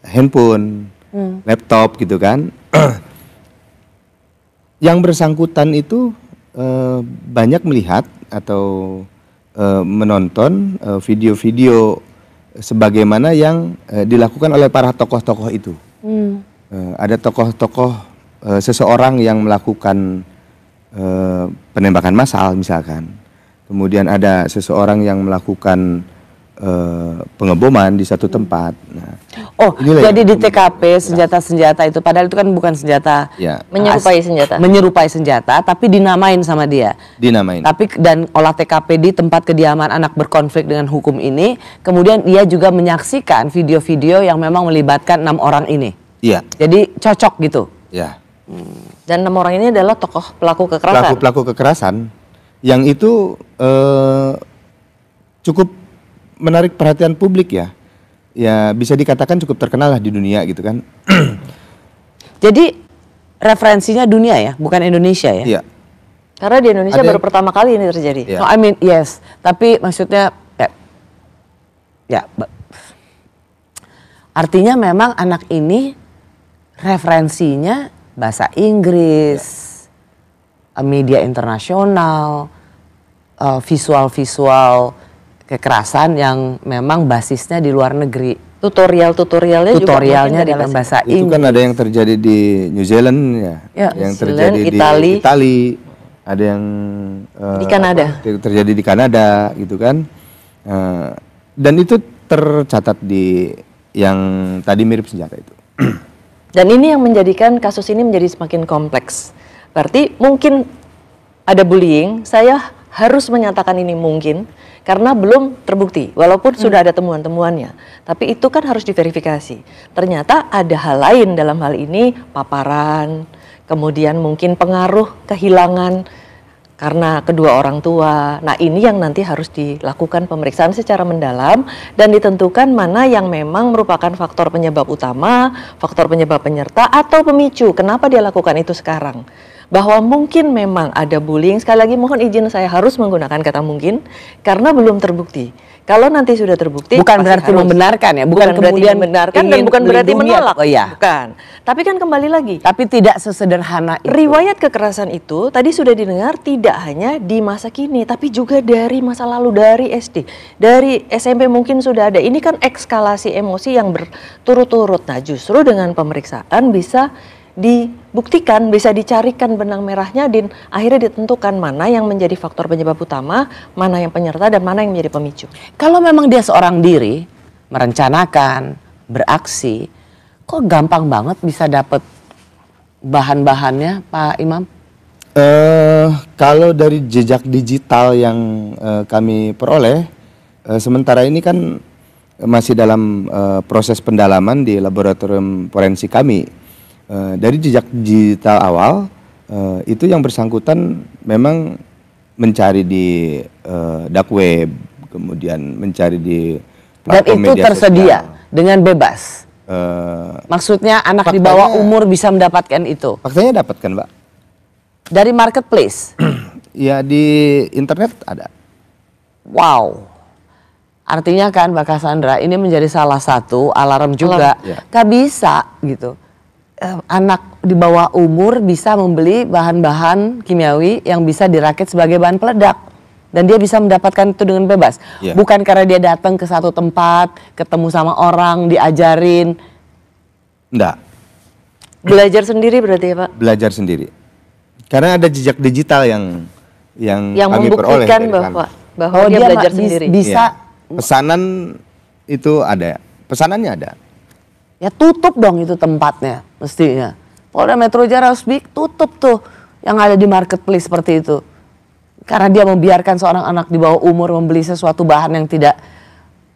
handphone, laptop gitu kan. Yang bersangkutan itu banyak melihat atau menonton video-video sebagaimana yang dilakukan oleh para tokoh-tokoh itu. Ada tokoh-tokoh seseorang yang melakukan penembakan massal misalkan. Kemudian ada seseorang yang melakukan pengeboman di satu tempat. Nah, jadi di TKP senjata-senjata itu, padahal itu kan bukan senjata menyerupai senjata, tapi dinamain sama dia. Dinamain. Tapi dan olah TKP di tempat kediaman anak berkonflik dengan hukum ini, kemudian ia juga menyaksikan video-video yang memang melibatkan 6 orang ini. Iya. Jadi cocok gitu. Iya. Dan 6 orang ini adalah tokoh pelaku kekerasan. Pelaku kekerasan yang itu cukup menarik perhatian publik ya. Ya bisa dikatakan cukup terkenal lah di dunia gitu kan. Jadi referensinya dunia ya, bukan Indonesia ya? Iya. Karena di Indonesia baru pertama kali ini terjadi. Yeah. No, I mean yes, tapi maksudnya artinya memang anak ini referensinya bahasa Inggris, media internasional, visual-visual kekerasan yang memang basisnya di luar negeri. Tutorialnya juga dalam bahasa Inggris. Itu kan ada yang terjadi di New Zealand ya, yang terjadi di Italia, ada yang di Kanada. Terjadi di Kanada gitu kan. Dan itu tercatat di yang tadi mirip senjata itu. Dan ini yang menjadikan kasus ini menjadi semakin kompleks. Berarti mungkin ada bullying, saya harus menyatakan ini mungkin karena belum terbukti, walaupun sudah ada temuan-temuannya. Tapi itu kan harus diverifikasi. Ternyata ada hal lain dalam hal ini, paparan, kemudian mungkin pengaruh kehilangan karena kedua orang tua. Nah ini yang nanti harus dilakukan pemeriksaan secara mendalam dan ditentukan mana yang memang merupakan faktor penyebab utama, faktor penyebab penyerta atau pemicu. Kenapa dia lakukan itu sekarang? bahwa mungkin memang ada bullying. Sekali lagi mohon izin saya harus menggunakan kata mungkin karena belum terbukti. Kalau nanti sudah terbukti, bukan berarti membenarkan ya, bukan kemudian membenarkan dan bukan berarti menolak, iya. bukan. Tapi kan kembali lagi, tapi tidak sesederhana itu. Riwayat kekerasan itu tadi sudah didengar tidak hanya di masa kini, tapi juga dari masa lalu, dari SD, dari SMP mungkin sudah ada. Ini kan ekskalasi emosi yang berturut-turut. Nah, justru dengan pemeriksaan bisa dibuktikan, bisa dicarikan benang merahnya dan akhirnya ditentukan mana yang menjadi faktor penyebab utama, mana yang penyerta dan mana yang menjadi pemicu. Kalau memang dia seorang diri, merencanakan, beraksi, kok gampang banget bisa dapat bahan-bahannya, Pak Imam? Kalau dari jejak digital yang kami peroleh, sementara ini kan masih dalam proses pendalaman di laboratorium forensik kami. Dari jejak digital awal itu yang bersangkutan memang mencari di dark web, kemudian mencari di platform media sosial. Dan itu tersedia dengan bebas. Maksudnya anak di bawah umur bisa mendapatkan itu. Faktanya dapatkan, Mbak. Dari marketplace. Ya, di internet ada. Wow. Artinya kan Mbak Cassandra ini menjadi salah satu alarm juga. Gak bisa gitu. Anak di bawah umur bisa membeli bahan-bahan kimiawi yang bisa dirakit sebagai bahan peledak dan dia bisa mendapatkan itu dengan bebas. Bukan karena dia datang ke satu tempat, ketemu sama orang, diajarin. Enggak. Belajar sendiri berarti ya, Pak? Belajar sendiri. Karena ada jejak digital yang kami peroleh dari bahwa dia belajar sendiri. Bisa pesanan itu ada. Pesanannya ada. Ya tutup dong itu tempatnya mestinya. Polda Metro Jaya harus tutup tuh yang ada di marketplace seperti itu. Karena dia membiarkan seorang anak di bawah umur membeli sesuatu bahan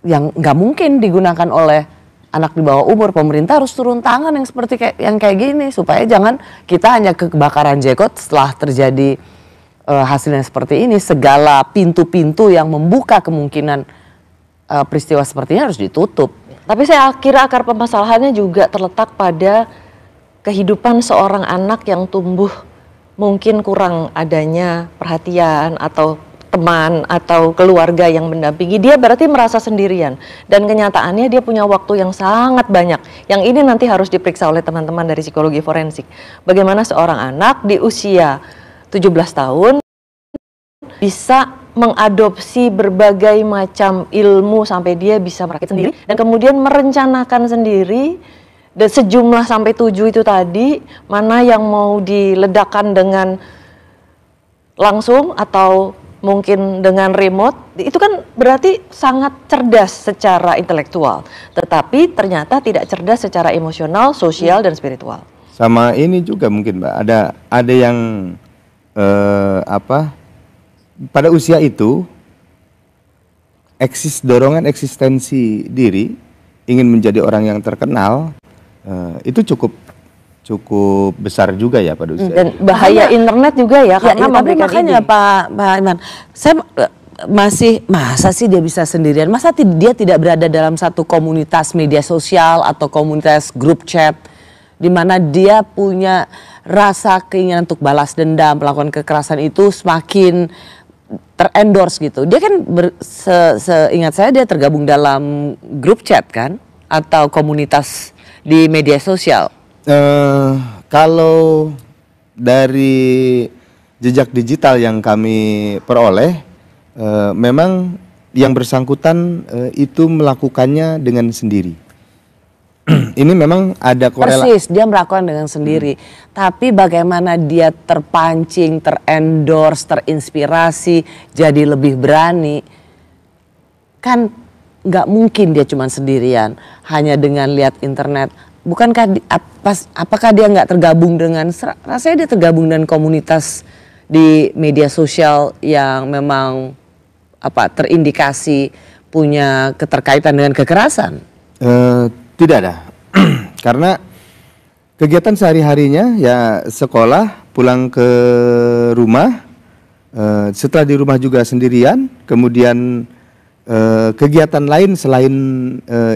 yang nggak mungkin digunakan oleh anak di bawah umur. Pemerintah harus turun tangan yang seperti kayak gini supaya jangan kita hanya kebakaran jenggot setelah terjadi hasilnya seperti ini. Segala pintu-pintu yang membuka kemungkinan peristiwa seperti ini harus ditutup. Tapi saya kira akar permasalahannya juga terletak pada kehidupan seorang anak yang tumbuh mungkin kurang adanya perhatian atau teman atau keluarga yang mendampingi. Dia berarti merasa sendirian dan kenyataannya dia punya waktu yang sangat banyak. Yang ini nanti harus diperiksa oleh teman-teman dari psikologi forensik. Bagaimana seorang anak di usia 17 tahun bisa mengadopsi berbagai macam ilmu sampai dia bisa merakit sendiri dan kemudian merencanakan sendiri dan sejumlah sampai 7 itu tadi mana yang mau diledakkan dengan langsung atau mungkin dengan remote, itu kan berarti sangat cerdas secara intelektual tetapi ternyata tidak cerdas secara emosional, sosial dan spiritual. Sama ini juga mungkin Mbak, ada yang pada usia itu dorongan eksistensi diri ingin menjadi orang yang terkenal itu cukup besar juga ya pada usia dan bahaya internet juga ya karena tapi makanya Pak Iman, saya masa sih dia bisa sendirian, masa dia tidak berada dalam satu komunitas media sosial atau komunitas grup chat di mana dia punya rasa keinginan untuk balas dendam, melakukan kekerasan itu semakin terendorse gitu. Dia kan seingat saya dia tergabung dalam grup chat kan atau komunitas di media sosial. Kalau dari jejak digital yang kami peroleh, memang yang bersangkutan itu melakukannya dengan sendiri. Ini memang ada korelasi. Persis, dia melakukan dengan sendiri. Tapi bagaimana dia terpancing, terendorse, terinspirasi, jadi lebih berani. Kan nggak mungkin dia cuma sendirian, hanya dengan lihat internet. Bukankah, apakah dia nggak tergabung dengan, rasanya dia tergabung dengan komunitas di media sosial yang memang terindikasi punya keterkaitan dengan kekerasan? Tidak ada, karena kegiatan sehari-harinya ya sekolah, pulang ke rumah, setelah di rumah juga sendirian, kemudian kegiatan lain selain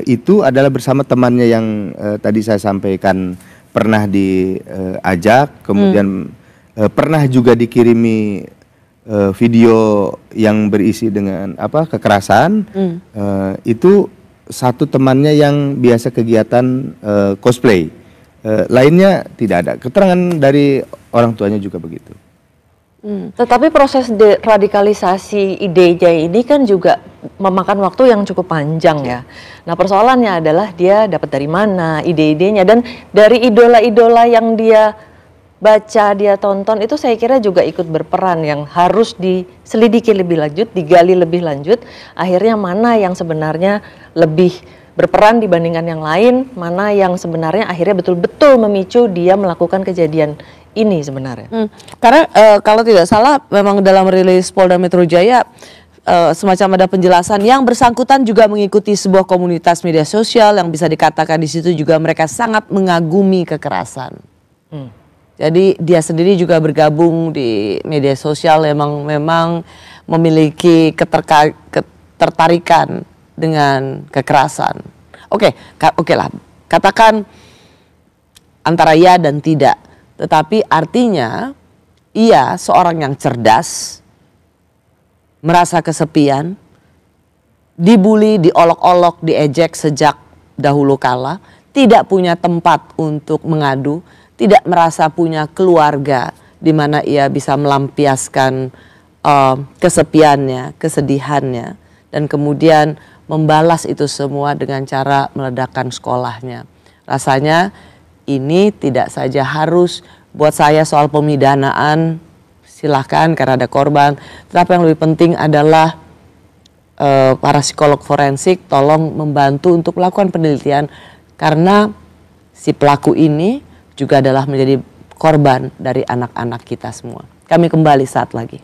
itu adalah bersama temannya yang tadi saya sampaikan pernah diajak, kemudian pernah juga dikirimi video yang berisi dengan kekerasan. Itu satu temannya yang biasa kegiatan cosplay. Lainnya tidak ada. Keterangan dari orang tuanya juga begitu. Tetapi proses deradikalisasi idenya ini kan juga memakan waktu yang cukup panjang ya. Nah persoalannya adalah dia dapat dari mana ide-idenya, dan dari idola-idola yang dia baca, dia tonton, itu saya kira juga ikut berperan, yang harus diselidiki lebih lanjut, digali lebih lanjut, akhirnya mana yang sebenarnya lebih berperan dibandingkan yang lain, mana yang sebenarnya akhirnya betul-betul memicu dia melakukan kejadian ini sebenarnya. Karena kalau tidak salah memang dalam rilis Polda Metro Jaya semacam ada penjelasan yang bersangkutan juga mengikuti sebuah komunitas media sosial yang bisa dikatakan di situ juga mereka sangat mengagumi kekerasan. Jadi dia sendiri juga bergabung di media sosial yang memang memiliki ketertarikan dengan kekerasan. Oke lah, katakan antara ya dan tidak. Tetapi artinya ia seorang yang cerdas, merasa kesepian, dibully, diolok-olok, diejek sejak dahulu kala, tidak punya tempat untuk mengadu, tidak merasa punya keluarga di mana ia bisa melampiaskan kesepiannya, kesedihannya, dan kemudian membalas itu semua dengan cara meledakkan sekolahnya. Rasanya ini tidak saja harus buat saya soal pemidanaan, silahkan karena ada korban. Tetapi yang lebih penting adalah para psikolog forensik tolong membantu untuk melakukan penelitian. Karena si pelaku ini juga adalah menjadi korban dari anak-anak kita semua. Kami kembali saat lagi.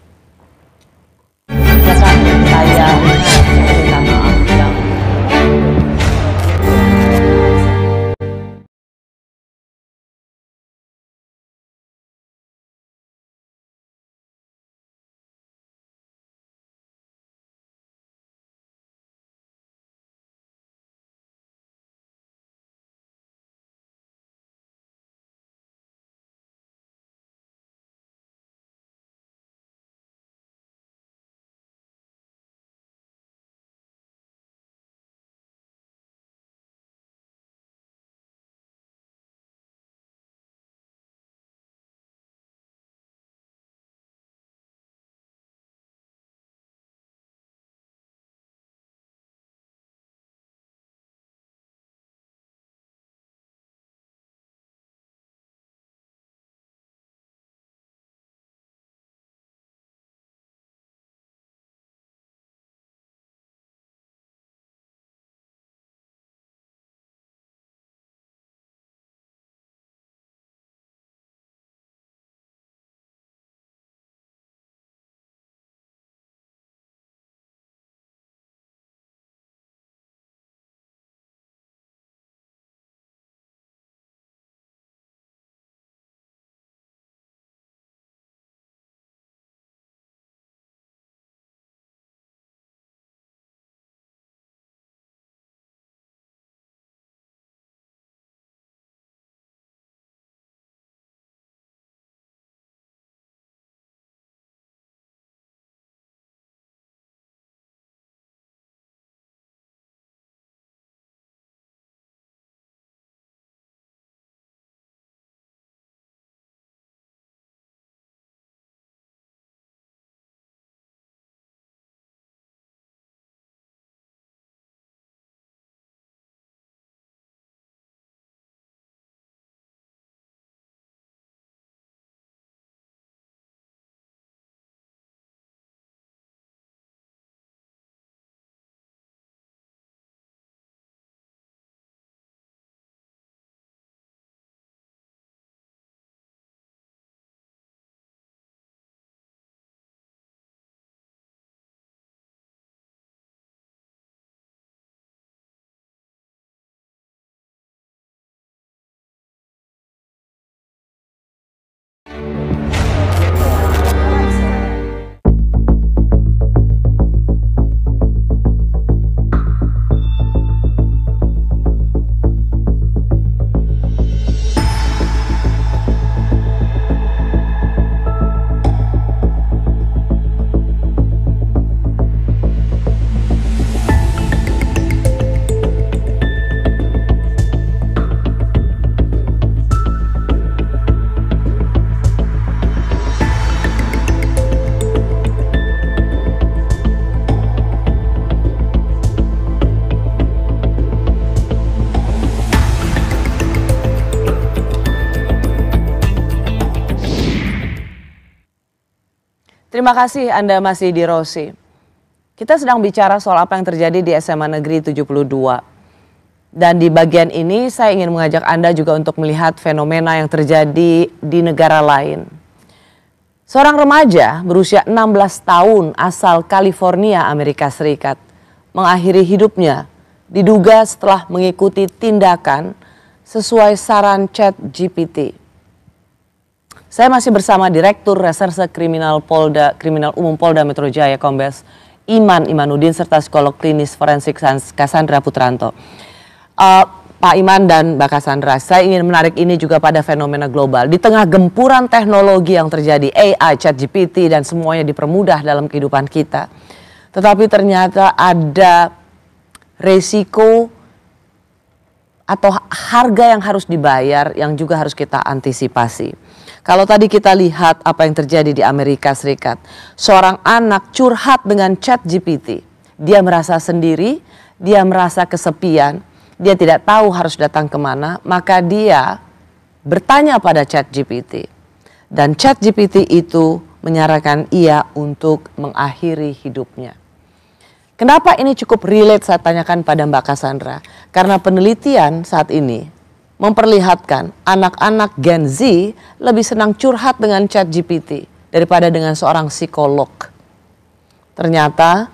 Terima kasih Anda masih di Rosi. Kita sedang bicara soal apa yang terjadi di SMA Negeri 72. Dan di bagian ini saya ingin mengajak Anda juga untuk melihat fenomena yang terjadi di negara lain. Seorang remaja berusia 16 tahun asal California, Amerika Serikat, mengakhiri hidupnya diduga setelah mengikuti tindakan sesuai saran ChatGPT. Saya masih bersama Direktur Reserse Kriminal Umum Polda Metro Jaya, Kombes Iman Imanuddin, serta psikolog klinis forensik Cassandra Putranto. Pak Iman dan Mbak Cassandra, saya ingin menarik ini juga pada fenomena global. Di tengah gempuran teknologi yang terjadi, AI, ChatGPT, dan semuanya dipermudah dalam kehidupan kita. Tetapi ternyata ada resiko atau harga yang harus dibayar yang juga harus kita antisipasi. Kalau tadi kita lihat apa yang terjadi di Amerika Serikat, seorang anak curhat dengan ChatGPT. Dia merasa sendiri, dia merasa kesepian, dia tidak tahu harus datang kemana, maka dia bertanya pada ChatGPT. Dan ChatGPT itu menyarankan ia untuk mengakhiri hidupnya. Kenapa ini cukup relate saya tanyakan pada Mbak Cassandra? Karena penelitian saat ini memperlihatkan anak-anak Gen Z lebih senang curhat dengan ChatGPT daripada dengan seorang psikolog. Ternyata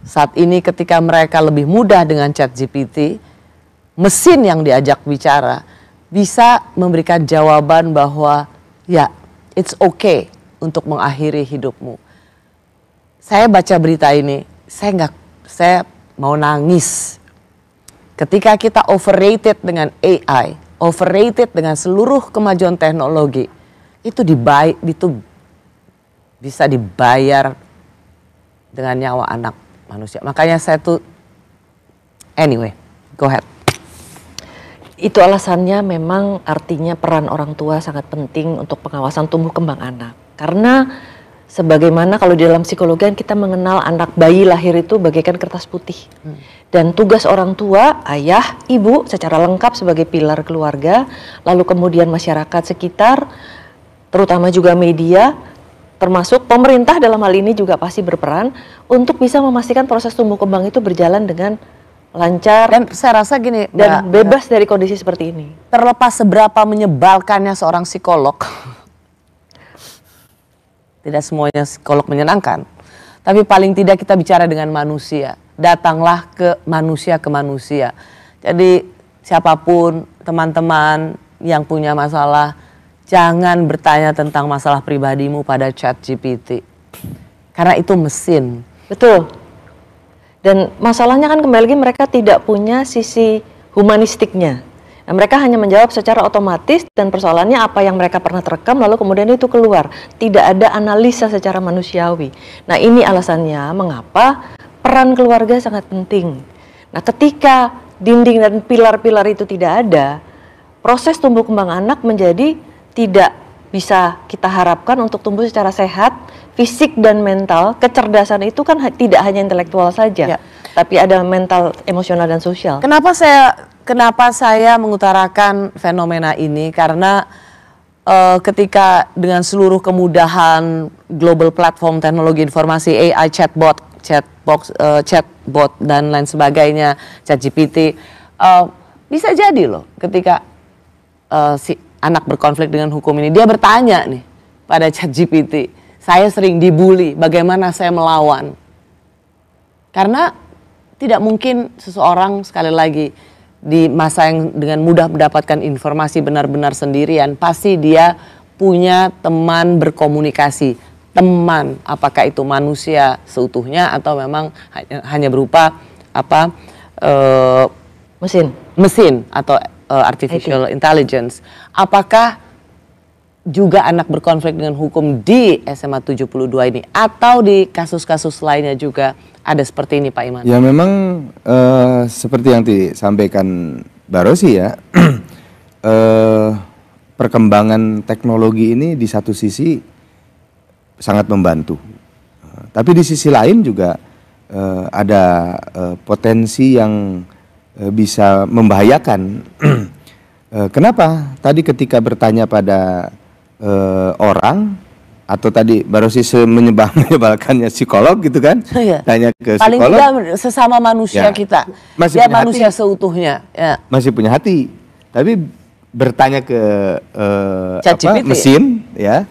saat ini ketika mereka lebih mudah dengan ChatGPT, mesin yang diajak bicara bisa memberikan jawaban bahwa ya, it's okay untuk mengakhiri hidupmu. Saya baca berita ini, saya mau nangis. Ketika kita overrated dengan AI, overrated dengan seluruh kemajuan teknologi, itu bisa dibayar dengan nyawa anak manusia. Makanya saya tuh, anyway, go ahead. Itu alasannya memang artinya peran orang tua sangat penting untuk pengawasan tumbuh kembang anak. Karena sebagaimana kalau di dalam psikologi kita mengenal anak bayi lahir itu bagaikan kertas putih. Dan tugas orang tua, ayah, ibu secara lengkap sebagai pilar keluarga, lalu kemudian masyarakat sekitar, terutama juga media, termasuk pemerintah dalam hal ini juga pasti berperan untuk bisa memastikan proses tumbuh kembang itu berjalan dengan lancar. Dan saya rasa gini, dan bebas dari kondisi seperti ini. Terlepas seberapa menyebalkannya seorang psikolog, tidak semuanya psikolog menyenangkan, tapi paling tidak kita bicara dengan manusia. Datanglah ke manusia. Jadi siapapun teman-teman yang punya masalah, jangan bertanya tentang masalah pribadimu pada ChatGPT. Karena itu mesin. Betul. Dan masalahnya kan kembali lagi mereka tidak punya sisi humanistiknya. Nah, mereka hanya menjawab secara otomatis dan persoalannya apa yang mereka pernah terekam lalu kemudian itu keluar. Tidak ada analisa secara manusiawi. Nah, ini alasannya mengapa peran keluarga sangat penting. Nah, ketika dinding dan pilar-pilar itu tidak ada, proses tumbuh kembang anak menjadi tidak bisa kita harapkan untuk tumbuh secara sehat, fisik dan mental. Kecerdasan itu kan tidak hanya intelektual saja, tapi ada mental, emosional dan sosial. Kenapa saya mengutarakan fenomena ini? Karena ketika dengan seluruh kemudahan global platform teknologi informasi, AI, chatbot dan lain sebagainya, ChatGPT, bisa jadi loh ketika si anak berkonflik dengan hukum ini, dia bertanya nih pada ChatGPT, saya sering dibully, bagaimana saya melawan? Karena tidak mungkin seseorang, sekali lagi, di masa yang dengan mudah mendapatkan informasi benar-benar sendirian, pasti dia punya teman berkomunikasi. Teman, apakah itu manusia seutuhnya atau memang hanya berupa mesin atau artificial intelligence. Apakah juga anak berkonflik dengan hukum di SMA 72 ini atau di kasus-kasus lainnya juga ada seperti ini, Pak Iman? Ya memang seperti yang disampaikan Mbak Rosi ya, perkembangan teknologi ini di satu sisi sangat membantu, tapi di sisi lain juga ada potensi yang bisa membahayakan. Kenapa? Tadi ketika bertanya pada orang, atau tadi baru sih menyebalkannya psikolog gitu kan, Iya. tanya ke Paling psikolog, tidak sesama manusia Ya. kita, Masih dia punya manusia hati. seutuhnya. Ya. masih punya hati, tapi bertanya ke ChatGPT. mesin, ya,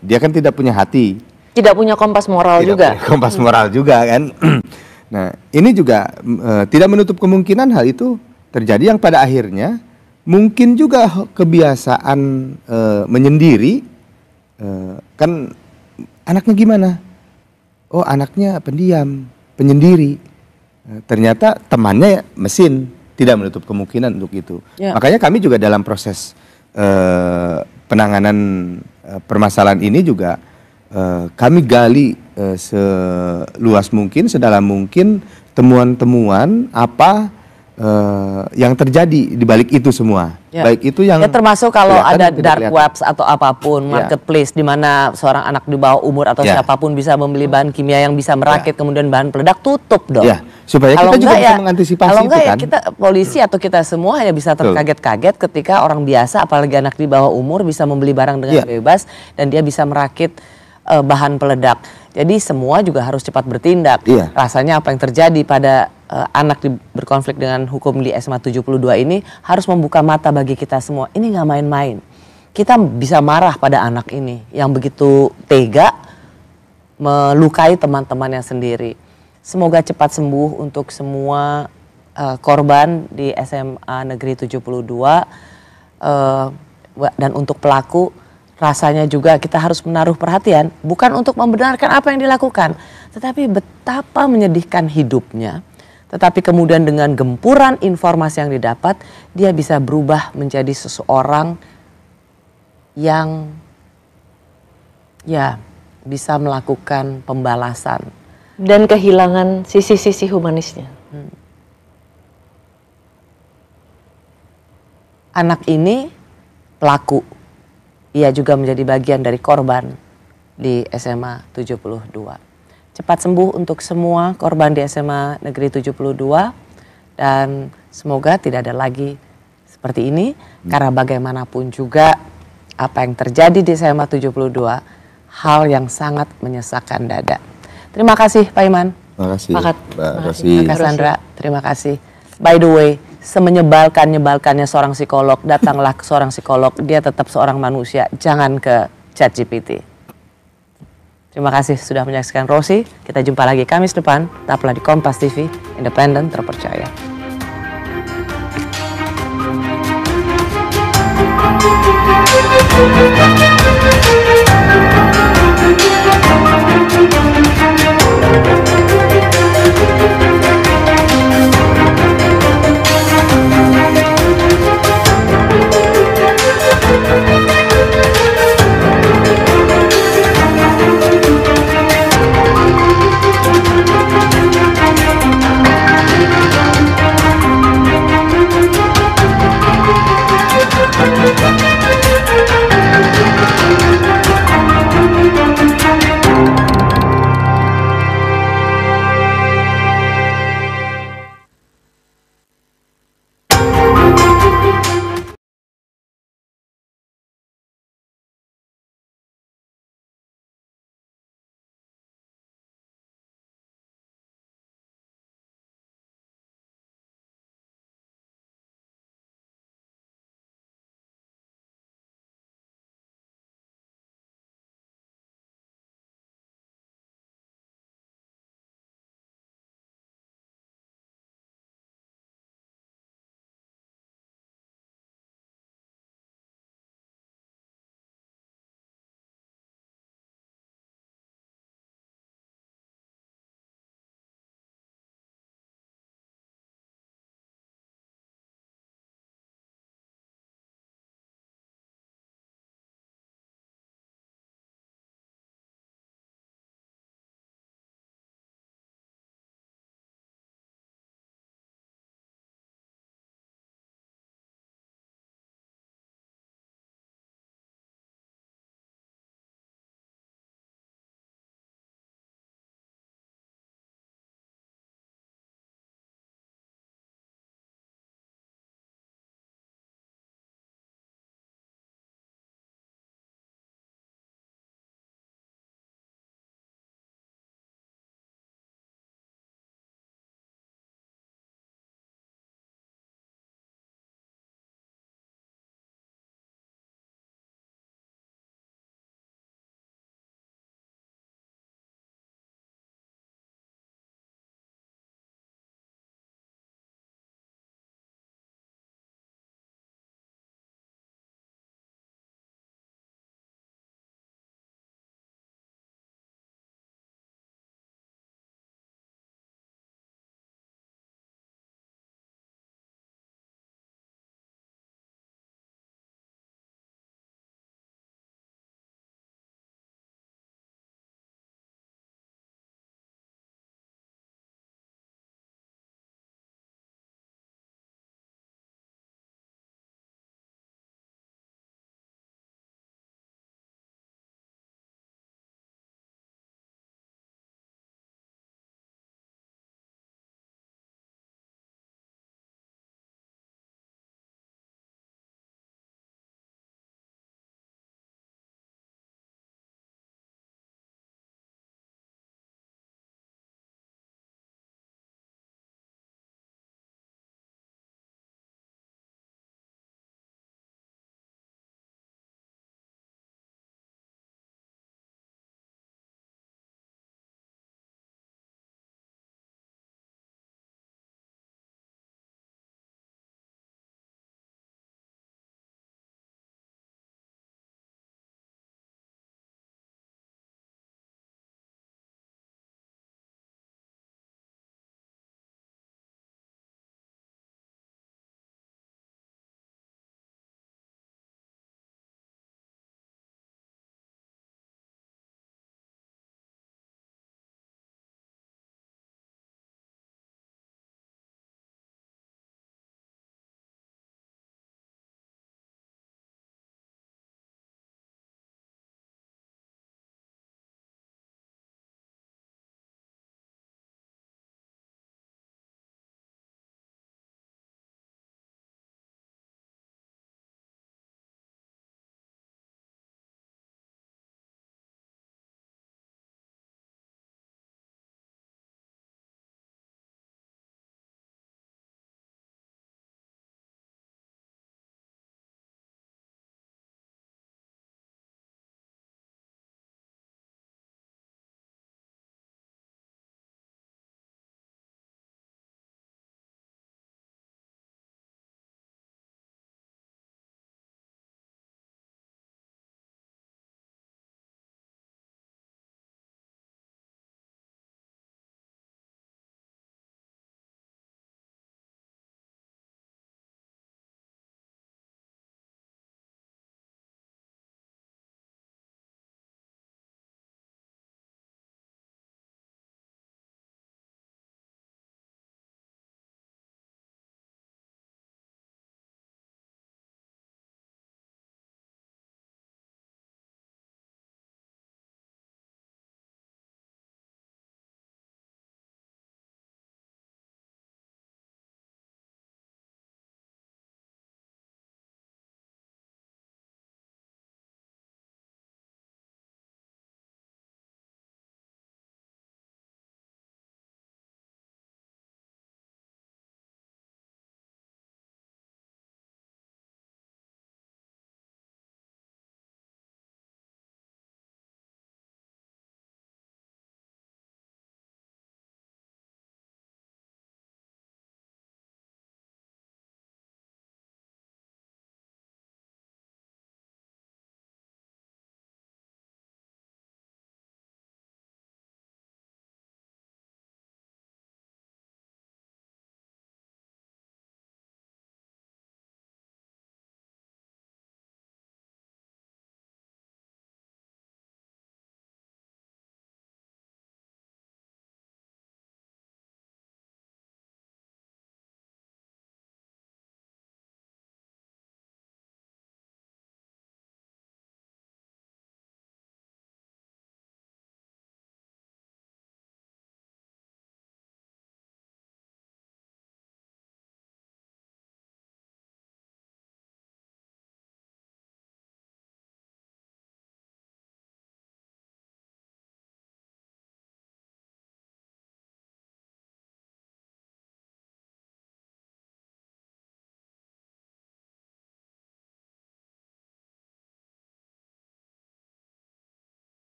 dia kan tidak punya hati, Tidak punya kompas moral tidak juga. punya kompas moral juga kan. Nah, ini juga tidak menutup kemungkinan hal itu terjadi yang pada akhirnya mungkin juga kebiasaan menyendiri. Kan anaknya gimana? Oh, anaknya pendiam, penyendiri. Ternyata temannya mesin, tidak menutup kemungkinan untuk itu. Ya. Makanya kami juga dalam proses penanganan permasalahan ini juga kami gali seluas mungkin, sedalam mungkin temuan-temuan apa yang terjadi di balik itu semua. Ya. Baik itu yang Ya, termasuk kalau kelihatan ada dan tidak dark kelihatan. webs atau apapun, Ya. marketplace di mana seorang anak di bawah umur atau Ya. siapapun bisa membeli bahan kimia yang bisa merakit kemudian bahan peledak, tutup dong. Ya, supaya Kalau kita juga enggak bisa ya- mengantisipasi kalau itu enggak kan. ya kita polisi atau kita semua hanya bisa Betul. terkaget-kaget ketika orang biasa apalagi anak di bawah umur bisa membeli barang dengan Ya. bebas dan dia bisa merakit bahan peledak. Jadi semua juga harus cepat bertindak. Iya. Rasanya apa yang terjadi pada anak berkonflik dengan hukum di SMA 72 ini harus membuka mata bagi kita semua. Ini nggak main-main. Kita bisa marah pada anak ini yang begitu tega melukai teman-temannya sendiri. Semoga cepat sembuh untuk semua korban di SMA Negeri 72 dan untuk pelaku rasanya juga kita harus menaruh perhatian bukan untuk membenarkan apa yang dilakukan, tetapi betapa menyedihkan hidupnya. Tetapi kemudian dengan gempuran informasi yang didapat, dia bisa berubah menjadi seseorang yang ya bisa melakukan pembalasan. Dan kehilangan sisi-sisi humanisnya. Anak ini pelaku, ia juga menjadi bagian dari korban di SMA 72. Cepat sembuh untuk semua korban di SMA Negeri 72 dan semoga tidak ada lagi seperti ini karena bagaimanapun juga apa yang terjadi di SMA 72 hal yang sangat menyesakan dada. Terima kasih Pak Iman. Terima kasih, Sepakat. Mbak Rosi. Terima kasih Sandra, terima kasih. By the way, semenyebalkan-nyebalkannya seorang psikolog, datanglah ke seorang psikolog, dia tetap seorang manusia, jangan ke ChatGPT. Terima kasih sudah menyaksikan Rosi, kita jumpa lagi Kamis depan, tetaplah di Kompas TV, independen, terpercaya. Thank you.